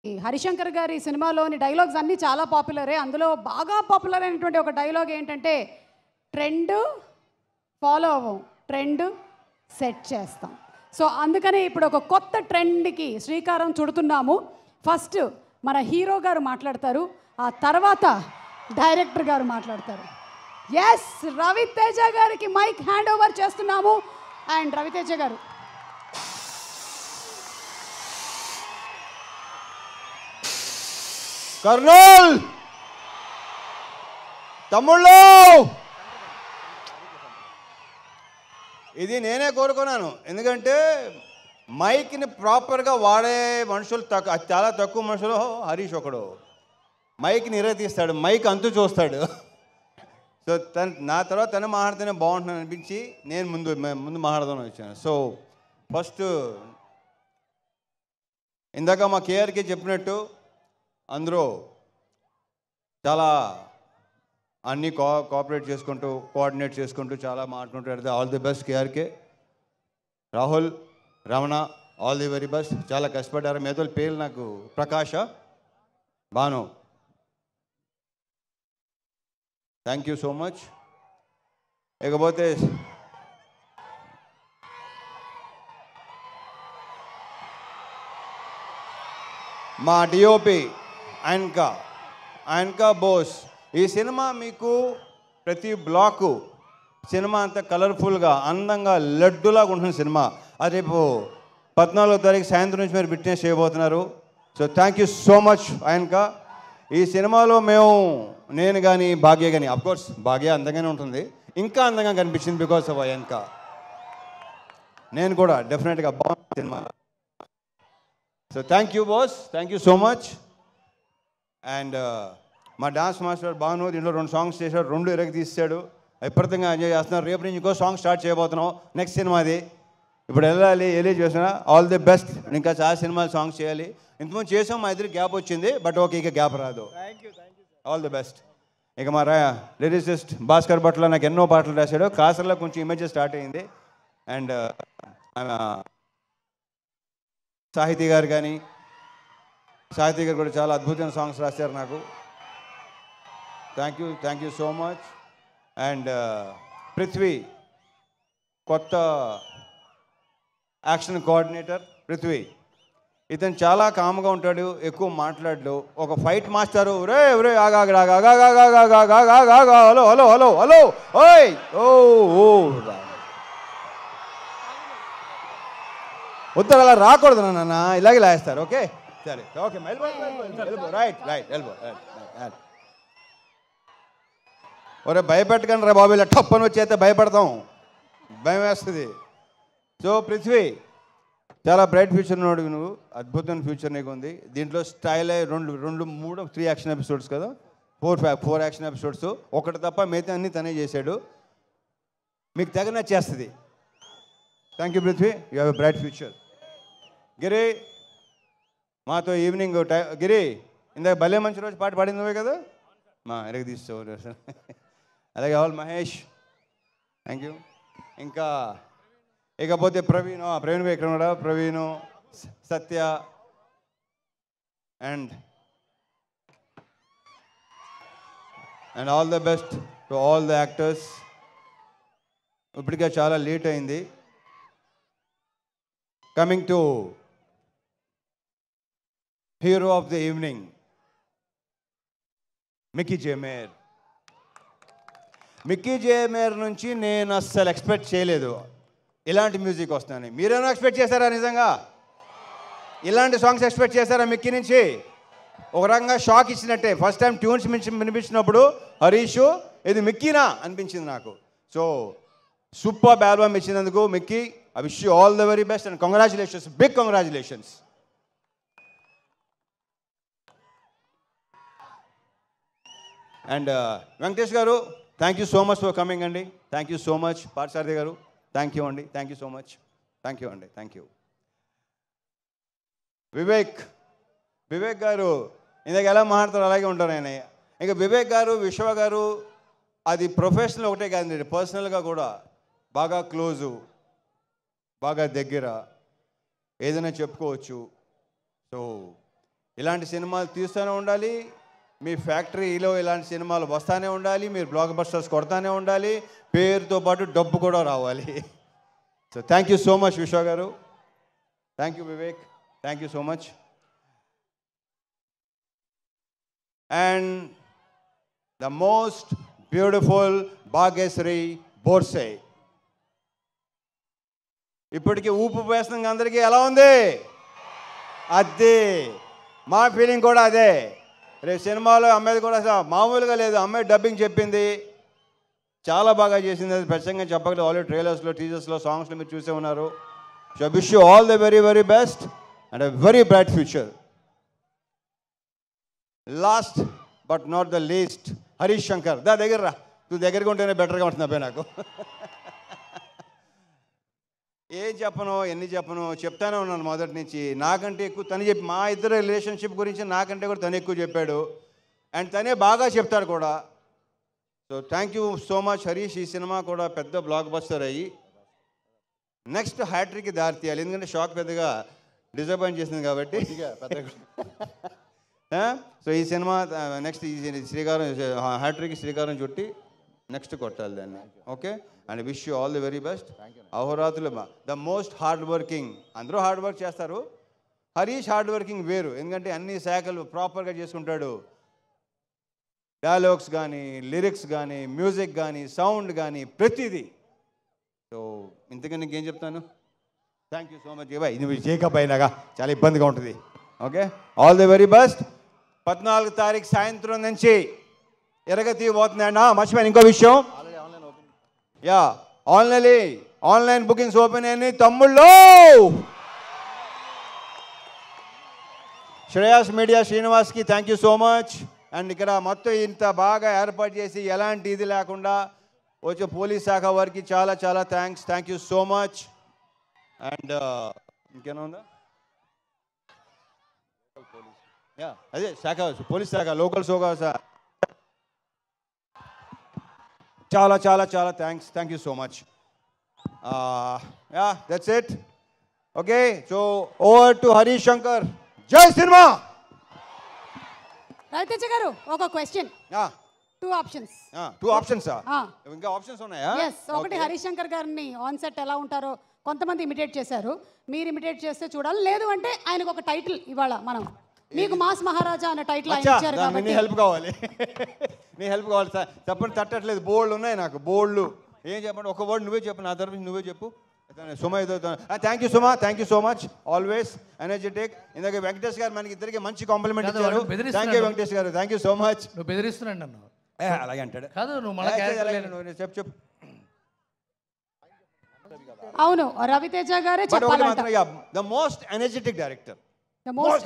ఈ హరిశంకర్ గారి సినిమాలోని డైలాగ్స్ అన్నీ చాలా పాపులరే. అందులో బాగా పాపులర్ అయినటువంటి ఒక డైలాగ్ ఏంటంటే, ట్రెండ్ ఫాలో అవ్వం, ట్రెండ్ సెట్ చేస్తాం. సో అందుకని ఇప్పుడు ఒక కొత్త ట్రెండ్కి శ్రీకారం చుడుతున్నాము. ఫస్ట్ మన హీరో గారు మాట్లాడతారు, ఆ తర్వాత డైరెక్టర్ గారు మాట్లాడతారు. ఎస్, రవితేజ గారికి మైక్ హ్యాండ్ ఓవర్ చేస్తున్నాము. అండ్ రవితేజ గారు, కర్నూల్ తమ్ముళ్ళు, ఇది నేనే కోరుకున్నాను. ఎందుకంటే మైక్ని ప్రాపర్గా వాడే మనుషులు చాలా తక్కువ మనుషులు. హరీష్ ఒకడు మైక్ని తీస్తాడు, మైక్ అంతు చూస్తాడు. సో నా తర్వాత తను మాట్లాడితేనే బాగుంటుందని అనిపించి నేను ముందు మాట్లాడదామని వచ్చాను. సో ఫస్ట్ ఇందాక మా కేఆర్కి చెప్పినట్టు అందరూ చాలా అన్నీ కోఆపరేట్ చేసుకుంటూ కోఆర్డినేట్ చేసుకుంటూ చాలా మాట్లాడుకుంటూ all the best KRK. Rahul, Ramana, all the very best. చాలా కష్టపడ్డారు. మేధోళ్ళ పేర్లు నాకు Prakash, Bhanu, thank you so much. ఇకపోతే మా డిఓపి ఆయనకా బోస్. ఈ సినిమా మీకు ప్రతి బ్లాకు సినిమా అంతా కలర్ఫుల్గా అందంగా లడ్డులాగా ఉంటుంది సినిమా. అది రేపు 14వ తారీఖు సాయంత్రం నుంచి మీరు విట్నెస్ చేయబోతున్నారు. So thank you so much ఆయనకా. ఈ సినిమాలో నేను కానీ భాగ్య కానీ, అఫ్కోర్స్ భాగ్య అందంగానే ఉంటుంది, ఇంకా అందంగా కనిపించింది బికాస్ ఆఫ్ ఆయనకా. నేను కూడా డెఫినెట్గా బాగుంది cinema. So thank you boss, thank you so much. And మా డాన్స్ మాస్టర్ భాను దీంట్లో 2 సాంగ్స్ చేశాడు, 2 తీసాడు. విపరీతంగా ఎంజాయ్ చేస్తున్నారు. రేపు నుంచి ఇంకో సాంగ్ స్టార్ట్ చేయబోతున్నాం, నెక్స్ట్ సినిమాది. ఇప్పుడు వెళ్ళి చేస్తున్నా. All the best. ఇంకా చాలా సినిమాలు సాంగ్స్ చేయాలి. ఇంతకుముందు చేసాం, మా ఇద్దరికి గ్యాప్ వచ్చింది, బట్ ఓకే ఇక గ్యాప్ రాదు. All the best. ఇక మా లిరిసిస్ట్ భాస్కర్ భట్ల నాకు ఎన్నో పాటలు రాశాడు. కాసర్లో కొంచెం ఇమేజెస్ స్టార్ట్ అయ్యింది. అండ్ సాహితీ గారు కూడా చాలా అద్భుతమైన సాంగ్స్ రాశారు నాకు. Thank you so much. And Prithvi, కొత్త యాక్షన్ కోఆర్డినేటర్ పృథ్వీ. ఇతను చాలా కామ్గా ఉంటాడు, ఎక్కువ మాట్లాడు. ఒక fight master, hello hello hello hello ఓయ్ ఓ ఉత్తర అలా రాకూడదు నాన్న, ఇలాగే లాగేస్తారు. ఓకే సరే, ఓకే రైట్ ఎల్బో. ఒరే భయపెట్టకండి రా బాబు, ఇలా టప్పని వచ్చేస్తే భయపడతాం, భయం వేస్తుంది. సో పృథ్వీ, చాలా బ్రైట్ ఫ్యూచర్ ఉన్నాడు నువ్వు, అద్భుతమైన ఫ్యూచర్ నీకు ఉంది. దీంట్లో స్టైల్ 3 యాక్షన్ ఎపిసోడ్స్ కదా, 4 యాక్షన్ ఎపిసోడ్స్, ఒకటి తప్ప మిగతా అన్నీ తనే చేశాడు. మీకు తెగ నచ్చేస్తుంది. Thank you Prithvi, you have a bright future. Giri, మాతో ఈవినింగ్ గిరి ఇందాక భలే మంచి రోజు పాట పాడింది నువ్వే కదా, మా తీస్తావు. అలాగే ఆల్ మహేష్, థ్యాంక్ యూ. ఇంకా ఇకపోతే ప్రవీణ్ ఇక్కడ ఉన్నాడా, Praveen, Satya and all the best to all the actors. ఇప్పటికే చాలా లేట్ అయింది. Coming to hero of the evening, Mickey J Meyer నుంచి నేను అస్సలు ఎక్స్పెక్ట్ చేయలేదు ఇలాంటి మ్యూజిక్ వస్తుందని. మీరేమో ఎక్స్పెక్ట్ చేశారా? నిజంగా ఇలాంటి సాంగ్స్ ఎక్స్పెక్ట్ చేశారా మిక్కీ నుంచి? ఒక రకంగా షాక్ ఇచ్చినట్టే. ఫస్ట్ టైం ట్యూన్స్ వినిపించినప్పుడు హరీష్ ఇది మిక్కీనా అనిపించింది నాకు. సో సూపర్ ఆల్బమ్ ఇచ్చినందుకు Mickey, I wish you all the very best and congratulations, big congratulations. And Venkatesh garu, thank you so much for coming అండి. Thank you so much. Parthasarathi garu, thank you అండి. Thank you so much. Thank you అండి. Thank you. Vivek garu ఇందాక ఎలా మాట్లాడతారు అలాగే ఉంటారు ఆయన. ఇంకా వివేక్ గారు, విశ్వ గారు, అది ప్రొఫెషనల్ ఒకటే కాదండి, పర్సనల్గా కూడా బాగా క్లోజు, బాగా దగ్గర, ఏదైనా చెప్పుకోవచ్చు. సో ఇలాంటి సినిమాలు తీస్తూనే ఉండాలి, మీ ఫ్యాక్టరీలో ఇలాంటి సినిమాలు వస్తూనే ఉండాలి, మీరు బ్లాక్ బస్టర్స్ కొడతానే ఉండాలి, పేరుతో పాటు డబ్బు కూడా రావాలి. So thank you so much Vishwa గారు, thank you Vivek, thank you so much. And the most beautiful Bhagyashri Borse. ఇప్పటికీ ఊపు వేసిన అందరికీ ఎలా ఉంది? అదే మా ఫీలింగ్ కూడా అదే. రేపు సినిమాలో అమ్మాయి కూడా మామూలుగా లేదు, అమ్మాయి డబ్బింగ్ చెప్పింది, చాలా బాగా చేసింది. అది ప్రత్యేకంగా చెప్పగలదు. ఆల్రెడీ ట్రైలర్స్లో, టీజర్స్లో, సాంగ్స్లో మీరు చూసే ఉన్నారు. So wish you all the very very best and a very bright future. Last but not the least, Harish Shankar. దగ్గర రా, నువ్వు దగ్గరగా ఉంటేనే బెటర్గా ఉంటుంది అబ్బాయి నాకు. ఏం చెప్పను, ఎన్ని చెప్పను, చెప్తానే ఉన్నాను మొదటి నుంచి. నాకంటే ఎక్కువ తను చెప్పి, మా ఇద్దరు రిలేషన్షిప్ గురించి నాకంటే కూడా తను ఎక్కువ చెప్పాడు, అండ్ తనే బాగా చెప్తాడు కూడా. So thank you so much Harish. ఈ సినిమా కూడా పెద్ద బ్లాక్ బస్టర్ అయ్యి నెక్స్ట్ హ్యాట్రిక్కి దారి తీయాలి. ఎందుకంటే షాక్ పెద్దగా డిసప్పాయింట్ చేసింది కాబట్టి. సో ఈ సినిమా నెక్స్ట్ ఈ శ్రీకారం హ్యాట్రిక్ శ్రీకారం చుట్టి నెక్స్ట్ కొట్టాలి దాన్ని. Okay, and wish you all the very best. అహోరాత్రులు ద మోస్ట్ హార్డ్ వర్కింగ్. అందరూ హార్డ్ వర్క్ చేస్తారు, హరీష్ హార్డ్ వర్కింగ్ వేరు. ఎందుకంటే అన్ని శాఖలు ప్రాపర్గా చేసుకుంటాడు. డైలాగ్స్ కానీ, లిరిక్స్ కానీ, మ్యూజిక్ కానీ, సౌండ్ కానీ, ప్రతిదీ. సో ఇంతకన్నా ఇంకేం చెప్తాను. Thank you so much. ఇది జేకప్ అయినాగా చాలా ఇబ్బందిగా ఉంటుంది. Okay, all the very best. 14 తారీఖు సాయంత్రం నుంచి ఎరగతి పోతుందండి. మర్చిపోయాను ఇంకో విషయం. యా, ఆన్లైన్ బుకింగ్స్ ఓపెన్ అయినాయి తమ్ముళ్ళు. శ్రేయాస్ మీడియా శ్రీనివాస్కి thank you so much. And ఇక్కడ మొత్తం ఇంత బాగా ఏర్పాటు చేసి ఎలాంటి ఇది లేకుండా వచ్చే పోలీస్ శాఖ వారికి చాలా చాలా thanks. Thank you so much. And ఇంకేనా ఉందా? యా, అదే శాఖ, పోలీస్ శాఖ, లోకల్ శాఖ, చాలా చాలా చాలా thanks. Thank you so much. Yeah, that's it. Okay, so over to Harish Shankar. జై సినిమా. రవితేజ గారు ఒక క్వశ్చన్. 2 ఆప్షన్స్. 2 ఆప్షన్సా? ఇంకా ఆప్షన్స్ ఉన్నాయా? ఎస్. ఒకటి, హరీష్ శంకర్ గారిని ఆన్ సెట్ ఎలా ఉంటారో కొంతమంది ఇమిటేట్ చేశారు, మీరు ఇమిటేట్ చేస్తే చూడాలి. లేదు అంటే ఆయనకు ఒక టైటిల్ ఇవాళ మనం, మీకు మాస్ మహారాజా అనే టైటిల్ ఆయన ఇచ్చారు కాబట్టి నీ హెల్ప్ కావాలి. నీ హెల్ప్ కావాలి సార్. చెప్పండి, తట్టట్లేదు. బోల్డ్ ఉన్నాయి నాకు, బోల్డ్. ఏం చెప్పండి, ఒక వర్డ్ నువ్వే చెప్పు, నా తరఫు నువ్వే చెప్పు. సుమ ఏదో. Thank you Suma, thank you so much. Always energetic. ఇందాక వెంకటేష్ గారు మనకి ఇద్దరికి మంచి కాంప్లిమెంట్ ఇచ్చారు. Thank you Venkatesh garu, thank you so much. నువ్వు బెదిరిస్తున్నాడు నన్ను. అలాగే అంటాడు. కాదు, నువ్వు చెప్పు. అవును, రవితేజ గారే చెప్పాలి. The most energetic director.